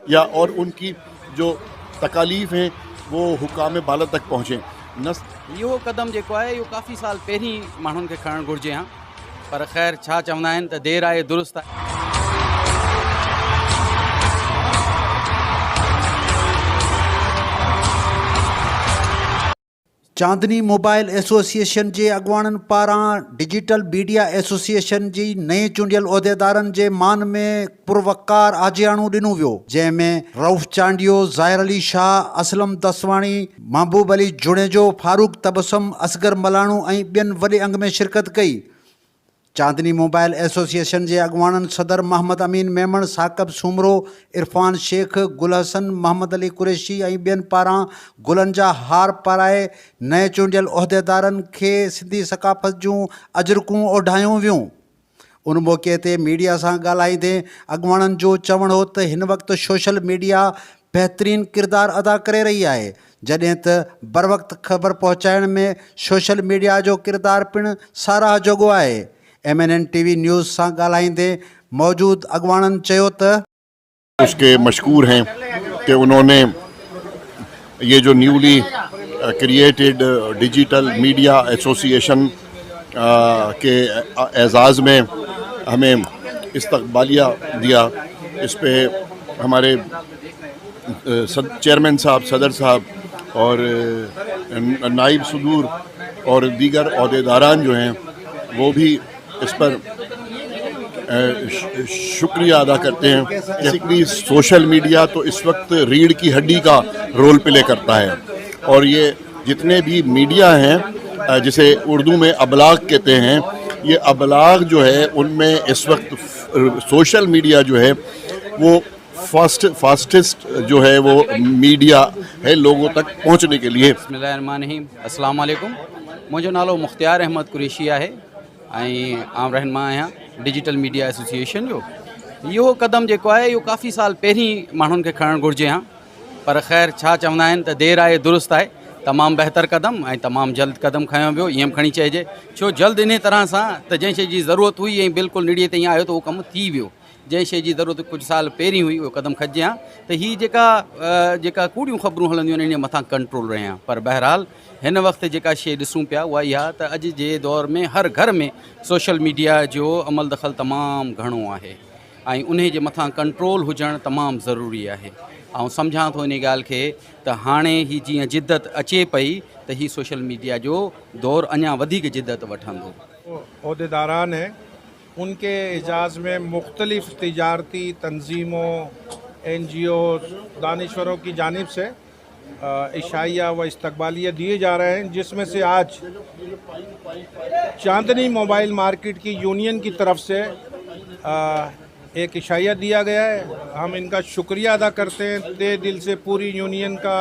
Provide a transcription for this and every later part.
या और उनकी जो तकालीफ़ हैं वो हुकाम बाला तक पहुँचें। नस इहो कदम जेको आहे इहो काफ़ी साल पहिरीं माण्हुनि खे खणणु घुरिजे हा, पर ख़ैर छा चवंदा आहिनि त देरि आहे दुरुस्त आहे। चांदनी मोबाइल एसोसिएशन के अगवाणनि पारां डिजिटल मीडिया एसोसिएशन जी नए चूंडियल उहिदेदारनि जे मान में पुरवकार आजियाणो ॾिनो वियो, जंहिंमें रऊफ़ चांडियो, ज़ाहिर अली शाह, असलम दसवाणी, महबूब अली जुड़ेजो, फारूक तबसम, असगर मलाणू ऐं ॿियनि वॾे अंग में शिरकत कई। चांदनी मोबाइल एसोसिएशन के अगवाणनि सदर मोहम्मद अमीन मेमण, साकब सूमरो, इरफान शेख, गुल हसन, मोहम्मद अली कुरैशी ऐं ॿियनि पारां गुलनि जा हार पाराए नए चूंडियल उहिदेदारनि खे सिंधी सकाफ़त जूं अजरकूं ओढायूं वियूं। उन मौक़े ते मीडिया सां ॻाल्हाईंदे अगवाणनि जो चवणु हो त हिन वक़्तु सोशल मीडिया बहितरीन किरदारु अदा करे रही आहे, जॾहिं त बर वक़्तु ख़बर पहुचाइण में सोशल मीडिया जो किरदारु पिणु साराह जोॻो आहे। MNN TV न्यूज़ सां ॻाल्हाईंदे मौजूद अगवाणनि चयो त उसके मशकूर हैं कि उन्होंने ये जो newly created digital media association के एजाज़ में हमें इस्तकबालिया दिया। इस पे हमारे चेयरमैन साहब, सदर साहब और नाइब सदूर और दीगर ओहदेदारान जो हैं वो भी इस पर शुक्रिया अदा करते हैं। बेसिकली सोशल मीडिया तो इस वक्त रीढ़ की हड्डी का रोल प्ले करता है और ये जितने भी मीडिया हैं जिसे उर्दू में अबलाग कहते हैं, ये अबलाग जो है उनमें इस वक्त सोशल मीडिया जो है वो फास्टेस्ट जो है वो मीडिया है लोगों तक पहुंचने के लिए। बिस्मिल्लाहिर्रहमानिर्रहीम, अस्सलाम वालेकुम। मुंहिंजो नालो मुख्तियार अहमद कुरैशी आहे ऐं आउं रहनुमा आहियां डिजिटल मीडिया एसोसिएशन जो। इहो कदम जेको आहे इहो काफ़ी साल पहिरीं माण्हुनि खे खणणु घुरिजे हा, पर ख़ैर छा चवंदा आहिनि त देरि आहे दुरुस्त आहे। तमामु बहितर क़दम ऐं तमामु जल्द क़दम खयों वियो, ईअं खणी चइजे, छो जल्द इन तरह सां त जंहिं शइ जी ज़रूरत हुई ऐं बिल्कुलु निड़ीअ ते ईअं आयो त उहो कमु थी वियो। जंहिं शइ जी ज़रूरत कुझु साल पहिरीं हुई उहो क़दम खटिजे हा त हीअ जेका कूड़ियूं ख़बरूं हलंदियूं आहिनि इन मथां कंट्रोल रहे हा। पर बहरहाल हिन वक़्तु जेका शइ ॾिसूं पिया उहा इहा त अॼु जे दौर में हर घर में सोशल मीडिया जो अमल दख़ल तमामु घणो आहे ऐं उन जे मथां कंट्रोल हुजणु तमामु ज़रूरी आहे। ऐं सम्झां थो इन ॻाल्हि खे त हाणे ही जीअं जिद्दत अचे पई त ही सोशल मीडिया जो दौर अञा वधीक जिद्दत वठंदो। ओहदेदारान हैं, उनके एजाज़ में मुख्तलिफ़ तिजारती तंजीमों, NGO, दानिश्वरों की जानिब से इशाइया व इस्तकबालिया दिए जा रहे हैं, जिसमें से आज चांदनी मोबाइल मार्केट की यूनियन की तरफ से एक इशाइया दिया गया है। हम इनका शुक्रिया अदा करते हैं तहे दिल से पूरी यूनियन का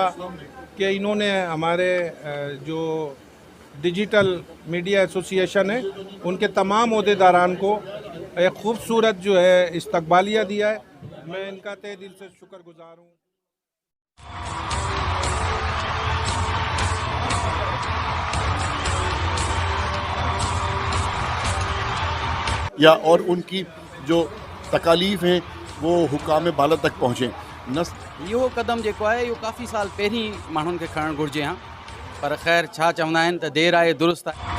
कि इन्होंने हमारे जो डिजिटल मीडिया एसोसिएशन है उनके तमाम ओहदेदारान को एक खूबसूरत जो है इस्तकबालिया दिया है। मैं इनका तहे दिल से शुक्रगुजार हूँ। या और उनकी जो तकालीफ़ हैं वो हुकाम बाला तक पहुँचें। नस इहो कदम जेको आहे इहो काफ़ी साल पहिरीं माण्हुनि खे खणणु घुरिजे हा, पर ख़ैर छा चवंदा आहिनि त देरि आहे दुरुस्त आहे।